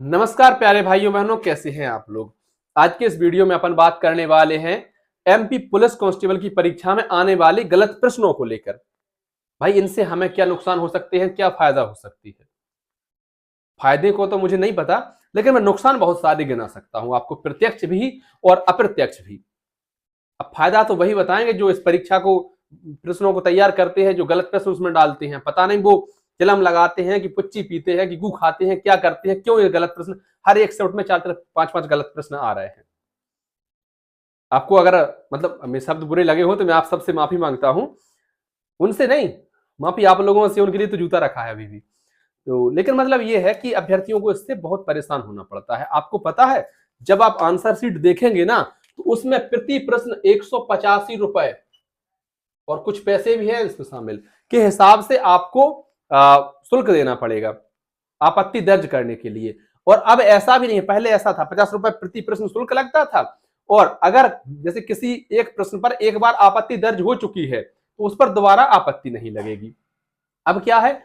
नमस्कार प्यारे भाइयों बहनों, कैसे हैं आप लोग। आज के इस वीडियो में अपन बात करने वाले हैं एमपी पुलिस कांस्टेबल की परीक्षा में आने वाले गलत प्रश्नों को लेकर। भाई, इनसे हमें क्या नुकसान हो सकते हैं, क्या फायदा हो सकती है। फायदे को तो मुझे नहीं पता, लेकिन मैं नुकसान बहुत सारे गिना सकता हूं आपको, प्रत्यक्ष भी और अप्रत्यक्ष भी। अब फायदा तो वही बताएंगे जो इस परीक्षा को प्रश्नों को तैयार करते हैं, जो गलत प्रश्न उसमें डालते हैं। पता नहीं वो चिलम लगाते हैं कि पुच्ची पीते हैं कि गू खाते हैं, क्या करते हैं, क्यों ये गलत प्रश्न हर एक सेट में 4-5 गलत प्रश्न आ रहे हैं। आपको अगर मतलब मेरे शब्द बुरे लगे हो तो मैं आप सबसे माफी मांगता हूं, उनसे नहीं, माफी आप लोगों से। उनके लिए तो जूता रखा है अभी भी। तो लेकिन मतलब ये है कि अभ्यर्थियों को इससे बहुत परेशान होना पड़ता है। आपको पता है, जब आप आंसर शीट देखेंगे ना, तो उसमें प्रति प्रश्न 185 रुपए और कुछ पैसे भी हैं इसमें शामिल के हिसाब से आपको शुल्क देना पड़ेगा आपत्ति दर्ज करने के लिए। और अब ऐसा भी नहीं है, पहले ऐसा था 50 रुपए प्रति प्रश्न शुल्क लगता था, और अगर जैसे किसी एक प्रश्न पर एक बार आपत्ति दर्ज हो चुकी है तो उस पर दोबारा आपत्ति नहीं लगेगी। अब क्या है,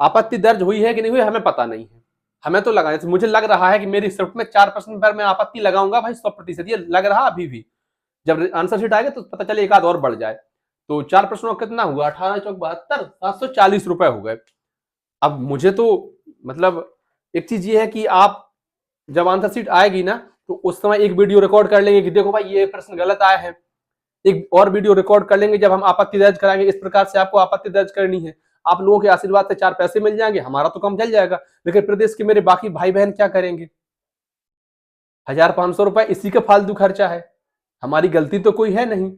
आपत्ति दर्ज हुई है कि नहीं हुई हमें पता नहीं है। हमें तो लगा, मुझे लग रहा है कि मेरी शिफ्ट में 4 प्रश्न पर मैं आपत्ति लगाऊंगा भाई 100%, ये लग रहा अभी भी। जब आंसर शीट आएगा तो पता चले एक आध और बढ़ जाए। तो 4 प्रश्नों का कितना हुआ, 18 चौक 72, 740 रुपए हो गए। अब मुझे तो मतलब एक चीज ये है कि आप जब आंसर शीट आएगी ना, तो उस समय एक वीडियो रिकॉर्ड कर लेंगे कि देखो भाई ये प्रश्न गलत आए हैं। एक और वीडियो रिकॉर्ड कर लेंगे जब हम आपत्ति दर्ज कराएंगे, इस प्रकार से आपको आपत्ति दर्ज करनी है। आप लोगों के आशीर्वाद से 4 पैसे मिल जाएंगे, हमारा तो कम चल जाएगा, लेकिन प्रदेश के मेरे बाकी भाई बहन क्या करेंगे। 1500 रुपए इसी का फालतू खर्चा है, हमारी गलती तो कोई है नहीं।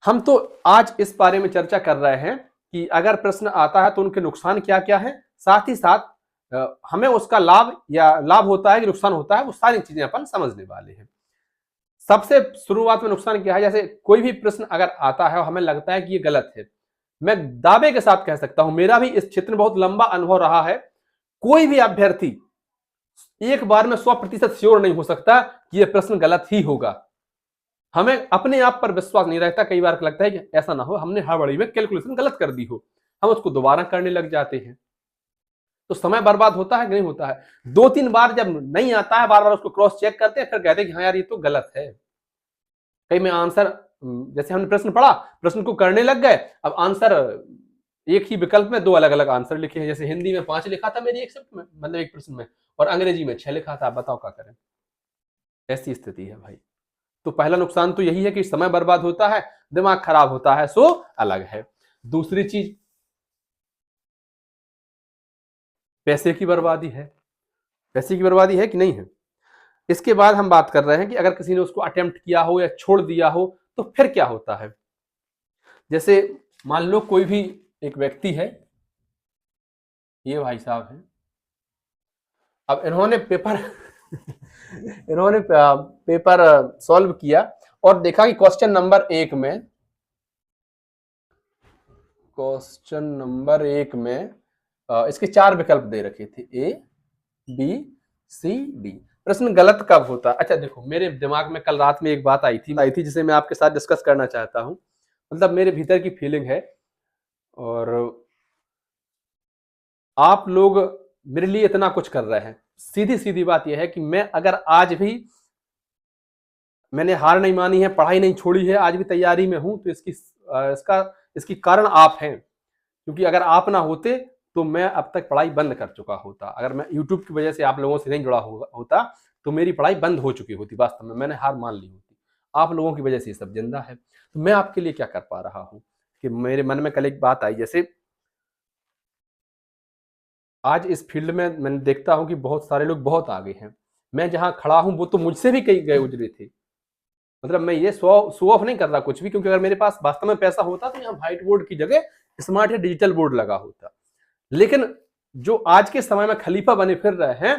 हम तो आज इस बारे में चर्चा कर रहे हैं कि अगर प्रश्न आता है तो उनके नुकसान क्या क्या है, साथ ही साथ हमें उसका लाभ या लाभ होता है कि नुकसान होता है, वो सारी चीजें अपन समझने वाले हैं। सबसे शुरुआत में नुकसान क्या है, जैसे कोई भी प्रश्न अगर आता है और हमें लगता है कि ये गलत है, मैं दावे के साथ कह सकता हूं, मेरा भी इस क्षेत्र में बहुत लंबा अनुभव रहा है, कोई भी अभ्यर्थी एक बार में 100% श्योर नहीं हो सकता कि यह प्रश्न गलत ही होगा। हमें अपने आप पर विश्वास नहीं रहता, कई बार लगता है कि ऐसा ना हो हमने हड़बड़ी में कैलकुलेशन गलत कर दी हो, हम उसको दोबारा करने लग जाते हैं, तो समय बर्बाद होता है कि नहीं होता है। 2-3 बार जब नहीं आता है, बार बार उसको क्रॉस चेक करते हैं, फिर कहते हैं कि हाँ यार ये तो गलत है। कई में आंसर, जैसे हमने प्रश्न पढ़ा, प्रश्न को करने लग गए, अब आंसर एक ही विकल्प में 2 अलग अलग आंसर लिखे हैं। जैसे हिंदी में 5 लिखा था मेरी एक शिफ्ट में, मतलब एक प्रश्न में, और अंग्रेजी में 6 लिखा था। बताओ क्या करें, ऐसी स्थिति है भाई। तो पहला नुकसान तो यही है कि समय बर्बाद होता है, दिमाग खराब होता है, सो अलग है। दूसरी चीज पैसे की बर्बादी है। पैसे की बर्बादी है कि नहीं है। इसके बाद हम बात कर रहे हैं कि अगर किसी ने उसको अटेम्प्ट किया हो या छोड़ दिया हो तो फिर क्या होता है। जैसे मान लो कोई भी एक व्यक्ति है, ये भाई साहब हैं, अब इन्होंने पेपर इन्होंने पेपर सॉल्व किया और देखा कि क्वेश्चन नंबर 1 में इसके 4 विकल्प दे रखे थे, ए बी सी डी। प्रश्न गलत कब होता है? अच्छा देखो, मेरे दिमाग में कल रात में एक बात आई थी जिसे मैं आपके साथ डिस्कस करना चाहता हूं। मतलब मेरे भीतर की फीलिंग है, और आप लोग मेरे लिए इतना कुछ कर रहे हैं। सीधी सीधी बात यह है कि मैं अगर आज भी मैंने हार नहीं मानी है, पढ़ाई नहीं छोड़ी है, आज भी तैयारी में हूं, तो इसकी कारण आप हैं। क्योंकि अगर आप ना होते तो मैं अब तक पढ़ाई बंद कर चुका होता। अगर मैं यूट्यूब की वजह से आप लोगों से नहीं जुड़ा होता तो मेरी पढ़ाई बंद हो चुकी होती। वास्तव में मैंने हार मान ली होती। आप लोगों की वजह से ये सब जिंदा है। तो मैं आपके लिए क्या कर पा रहा हूं कि मेरे मन में कल एक बात आई, जैसे आज इस फील्ड में मैंने देखता हूं कि बहुत सारे लोग बहुत आगे हैं। मैं जहां खड़ा हूं वो तो मुझसे भी कई गए गुजरे थे। मतलब मैं ये शो ऑफ नहीं कर रहा कुछ भी, क्योंकि अगर मेरे पास वास्तव में पैसा होता तो यहाँ व्हाइट बोर्ड की जगह स्मार्ट या डिजिटल बोर्ड लगा होता। लेकिन जो आज के समय में खलीफा बने फिर रहे हैं,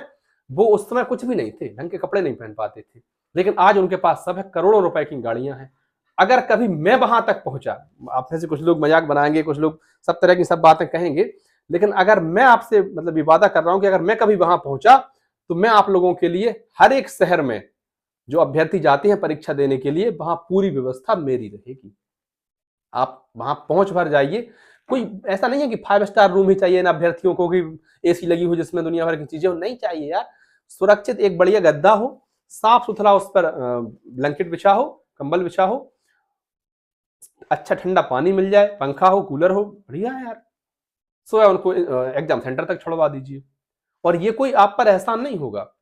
वो उस समय कुछ भी नहीं थे, ढंग के कपड़े नहीं पहन पाते थे, लेकिन आज उनके पास सब है, करोड़ों रुपए की गाड़ियां हैं। अगर कभी मैं वहां तक पहुंचा, आप में से कुछ लोग मजाक बनाएंगे, कुछ लोग सब तरह की सब बातें कहेंगे, लेकिन अगर मैं आपसे मतलब ये वादा कर रहा हूं कि अगर मैं कभी वहां पहुंचा तो मैं आप लोगों के लिए हर एक शहर में जो अभ्यर्थी जाते हैं परीक्षा देने के लिए, वहां पूरी व्यवस्था मेरी रहेगी। आप वहां पहुंच भर जाइए, कोई ऐसा नहीं है कि 5 स्टार रूम ही चाहिए ना अभ्यर्थियों को, कि एसी लगी हो जिसमें दुनिया भर की चीजें हो, नहीं चाहिए यार। सुरक्षित एक बढ़िया गद्दा हो, साफ सुथरा उस पर ब्लैंकेट बिछा हो, कंबल बिछा हो, अच्छा ठंडा पानी मिल जाए, पंखा हो, कूलर हो, बढ़िया है यार। सोया उनको एग्जाम सेंटर तक छोड़वा दीजिए, और ये कोई आप पर एहसान नहीं होगा।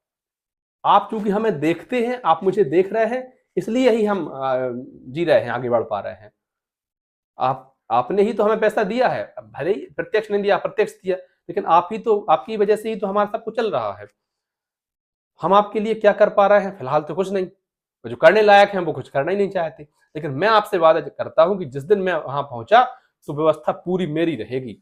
आप चूंकि हमें देखते हैं, आप मुझे देख रहे हैं, इसलिए ही हम जी रहे हैं, आगे बढ़ पा रहे हैं। आपने ही तो हमें पैसा दिया है, भले ही प्रत्यक्ष नहीं दिया, अप्रत्यक्ष दिया, लेकिन आप ही तो, आपकी वजह से ही तो हमारा सब कुछ चल रहा है। हम आपके लिए क्या कर पा रहे हैं? फिलहाल तो कुछ नहीं। जो करने लायक हैं वो कुछ करना ही नहीं चाहते, लेकिन मैं आपसे वादा करता हूं कि जिस दिन मैं वहां पहुंचा तो व्यवस्था पूरी मेरी रहेगी,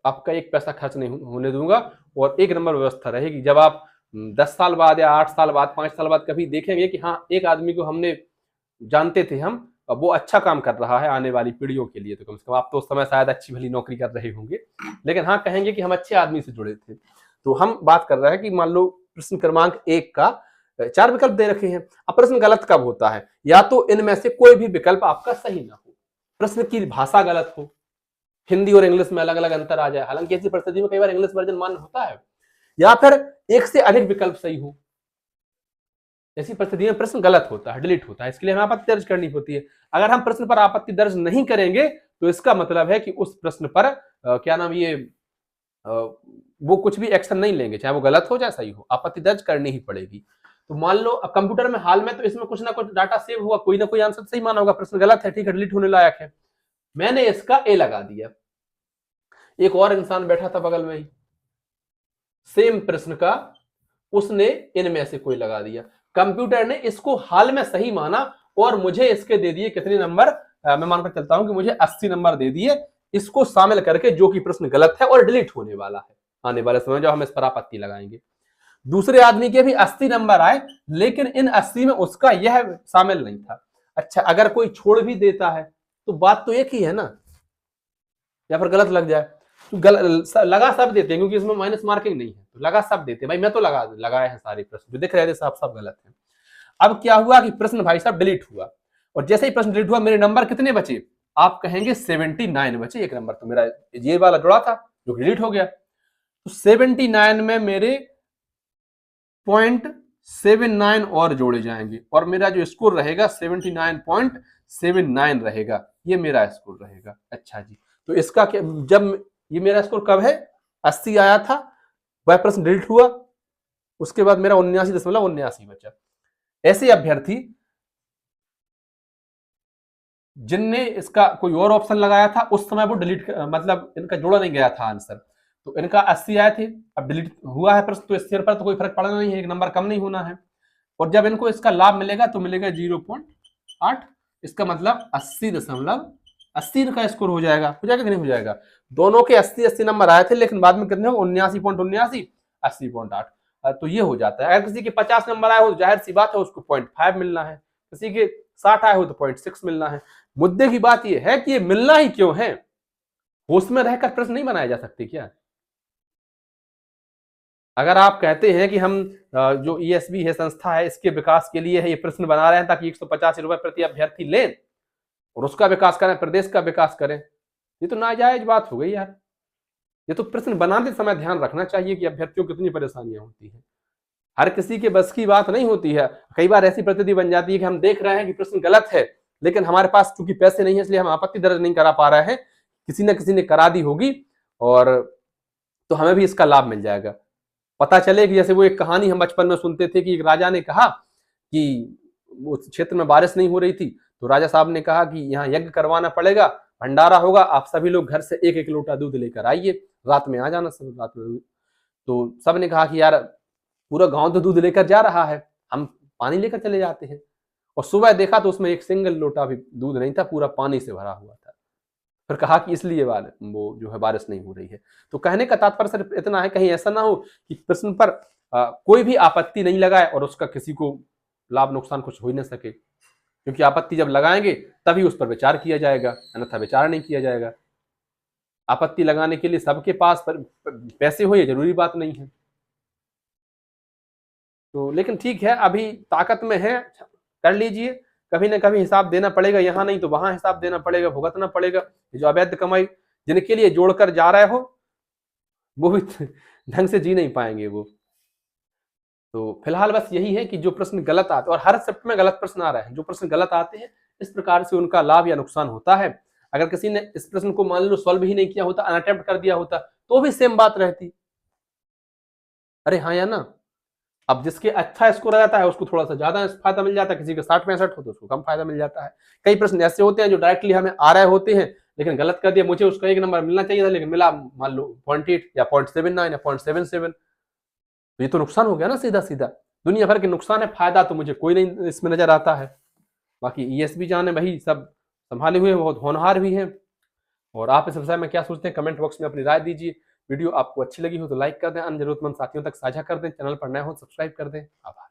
आपका एक पैसा खर्च नहीं होने दूंगा, और एक नंबर व्यवस्था रहेगी। जब आप 10 साल बाद या 8 साल बाद, 5 साल बाद कभी देखेंगे कि हाँ, एक आदमी को हमने जानते थे हम, वो अच्छा काम कर रहा है आने वाली पीढ़ियों के लिए, तो कम से कम आप तो उस समय शायद अच्छी भली नौकरी कर रहे होंगे, लेकिन हाँ, कहेंगे कि हम अच्छे आदमी से जुड़े थे। तो हम बात कर रहे हैं कि मान लो प्रश्न क्रमांक 1 का 4 विकल्प दे रखे हैं। अब प्रश्न गलत कब होता है? या तो इनमें से कोई भी विकल्प आपका सही ना हो, प्रश्न की भाषा गलत हो, हिंदी और इंग्लिश में अलग अलग अंतर आ जाए, हालांकि ऐसी परिस्थिति में कई बार इंग्लिश वर्जन मान्य होता है, या फिर एक से अधिक विकल्प सही हो। ऐसी परिस्थिति में प्रश्न गलत होता है, डिलीट होता है, इसके लिए हमें आपत्ति दर्ज करनी होती है। अगर हम प्रश्न पर आपत्ति दर्ज नहीं करेंगे तो इसका मतलब है कि उस प्रश्न पर क्या नाम ये वो कुछ भी एक्शन नहीं लेंगे, चाहे वो गलत हो चाहे सही हो, आपत्ति दर्ज करनी ही पड़ेगी। तो मान लो कंप्यूटर में हाल में तो इसमें कुछ ना कुछ डाटा सेव हुआ, कोई ना कोई आंसर सही माना होगा, प्रश्न गलत है, ठीक है, डिलीट होने लायक है, मैंने इसका ए लगा दिया। एक और इंसान बैठा था बगल में ही, सेम प्रश्न का उसने इनमें से कोई लगा दिया, कंप्यूटर ने इसको हाल में सही माना और मुझे इसके दे दिए कितने नंबर? मैं मानकर चलता हूं कि मुझे 80 नंबर दे दिए, इसको शामिल करके, जो कि प्रश्न गलत है और डिलीट होने वाला है आने वाले समय, जो हम इस पर आपत्ति लगाएंगे। दूसरे आदमी के भी 80 नंबर आए, लेकिन इन 80 में उसका यह शामिल नहीं था। अच्छा, अगर कोई छोड़ भी देता है तो बात तो एक ही है ना, या फिर गलत लग जाए तो लगा सब देते हैं, क्योंकि इसमें माइनस मार्किंग नहीं है, तो लगा सब देते हैं। भाई मैं तो लगाए हैं सारे प्रश्न जो दिख रहे थे, सब गलत है। अब क्या हुआ कि प्रश्न भाई साहब डिलीट हुआ, और जैसे ही प्रश्न डिलीट हुआ मेरे नंबर कितने बचे? आप कहेंगे 79 बचे। एक नंबर तो मेरा ये वाला जुड़ा था जो डिलीट हो गया, तो 79 में मेरे 0.79 और जोड़े जाएंगे, और मेरा जो स्कोर रहेगा 79.79 रहेगा, ये मेरा स्कोर रहेगा। अच्छा जी, तो इसका क्या, जब ये मेरा स्कोर कब है? 80 आया था, वह प्रश्न डिलीट हुआ, उसके बाद मेरा 79.79 बचा। ऐसे अभ्यर्थी जिनने इसका कोई और ऑप्शन लगाया था, उस समय वो डिलीट, मतलब इनका जोड़ा नहीं गया था आंसर, तो इनका 80 आए थे, अब डिलीट हुआ है प्रश्न, तो इस पर तो कोई फर्क पड़ना नहीं है, एक नंबर कम नहीं होना है। और जब इनको इसका लाभ मिलेगा तो मिलेगा 0.8, इसका मतलब 80.80 का स्कोर हो जाएगा कि नहीं हो जाएगा? दोनों के 80 नंबर आए थे, लेकिन बाद में कितने हो? 79.79, 80.8, तो ये हो जाता है। अगर किसी के 50 नंबर आए हो तो जाहिर सी बात है उसको 0.5 मिलना है, किसी के 60 आए हो तो 0.6 मिलना है। मुद्दे की बात यह है कि ये मिलना ही क्यों है? होश में रहकर प्रश्न नहीं बनाए जा सकते क्या? अगर आप कहते हैं कि हम जो ईएसबी है संस्था है, इसके विकास के लिए है ये प्रश्न बना रहे हैं ताकि 185 रुपए प्रति अभ्यर्थी लें और उसका विकास करें, प्रदेश का विकास करें, ये तो नाजायज बात हो गई यार। ये तो प्रश्न बनाते समय ध्यान रखना चाहिए कि अभ्यर्थियों को कितनी परेशानियां होती हैं। हर किसी के बस की बात नहीं होती है। कई बार ऐसी परिस्थिति बन जाती है कि हम देख रहे हैं कि प्रश्न गलत है, लेकिन हमारे पास चूंकि पैसे नहीं है इसलिए हम आपत्ति दर्ज नहीं करा पा रहे हैं, किसी न किसी ने करा दी होगी, और तो हमें भी इसका लाभ मिल जाएगा। पता चले कि जैसे वो एक कहानी हम बचपन में सुनते थे कि एक राजा ने कहा कि उस क्षेत्र में बारिश नहीं हो रही थी, तो राजा साहब ने कहा कि यहाँ यज्ञ करवाना पड़ेगा, भंडारा होगा, आप सभी लोग घर से एक एक लोटा दूध लेकर आइए, रात में आ जाना सब, रात में। तो सब ने कहा कि यार पूरा गांव तो दूध लेकर जा रहा है, हम पानी लेकर चले जाते हैं। और सुबह देखा तो उसमें एक सिंगल लोटा भी दूध नहीं था, पूरा पानी से भरा हुआ था। फिर कहा कि इसलिए वो जो है बारिश नहीं हो रही है। तो कहने का तात्पर्य सिर्फ इतना है, कहीं ऐसा ना हो कि प्रश्न पर कोई भी आपत्ति नहीं लगाए और उसका किसी को लाभ नुकसान कुछ हो ही ना सके, क्योंकि आपत्ति जब लगाएंगे तभी उस पर विचार किया जाएगा, अन्यथा विचार नहीं किया जाएगा। आपत्ति लगाने के लिए सबके पास पैसे हो ये जरूरी बात नहीं है। तो लेकिन ठीक है, अभी ताकत में है, कर लीजिए, कभी ना कभी हिसाब देना पड़ेगा, यहाँ नहीं तो वहां हिसाब देना पड़ेगा, भुगतना पड़ेगा। जो अवैध कमाई जिनके लिए जोड़कर जा रहे हो वो भी ढंग से जी नहीं पाएंगे वो। तो फिलहाल बस यही है कि जो प्रश्न गलत आते, और हर शिफ्ट में गलत प्रश्न आ रहे हैं, जो प्रश्न गलत आते हैं इस प्रकार से उनका लाभ या नुकसान होता है। अगर किसी ने इस प्रश्न को मान लो सॉल्व ही नहीं किया होता, अनअटेम्प्ट कर दिया होता, तो भी सेम बात रहती। अरे हाँ या ना। अब जिसके अच्छा स्कोर आ जाता है उसको थोड़ा सा ज्यादा फायदा मिल जाता है, किसी का 60-65 हो तो उसको कम फायदा मिल जाता है। कई प्रश्न ऐसे होते हैं जो डायरेक्टली हमें आ रहे होते हैं लेकिन गलत कर दिया, मुझे उसका 1 नंबर मिलना चाहिए था लेकिन मिला मान लो 0.8 या 0.79 या 0.77। तो ये तो नुकसान हो गया ना सीधा सीधा। दुनिया भर के नुकसान है, फायदा तो मुझे कोई नहीं इसमें नजर आता है। बाकी ईएसबी जाने भाई सब संभाले हुए हैं, बहुत होनहार भी हैं। और आप इस विषय में क्या सोचते हैं कमेंट बॉक्स में अपनी राय दीजिए। वीडियो आपको अच्छी लगी हो तो लाइक कर दें, अन्य जरूरतमंद साथियों तक साझा कर दें, चैनल पर नए हो सब्सक्राइब कर दें। आभार।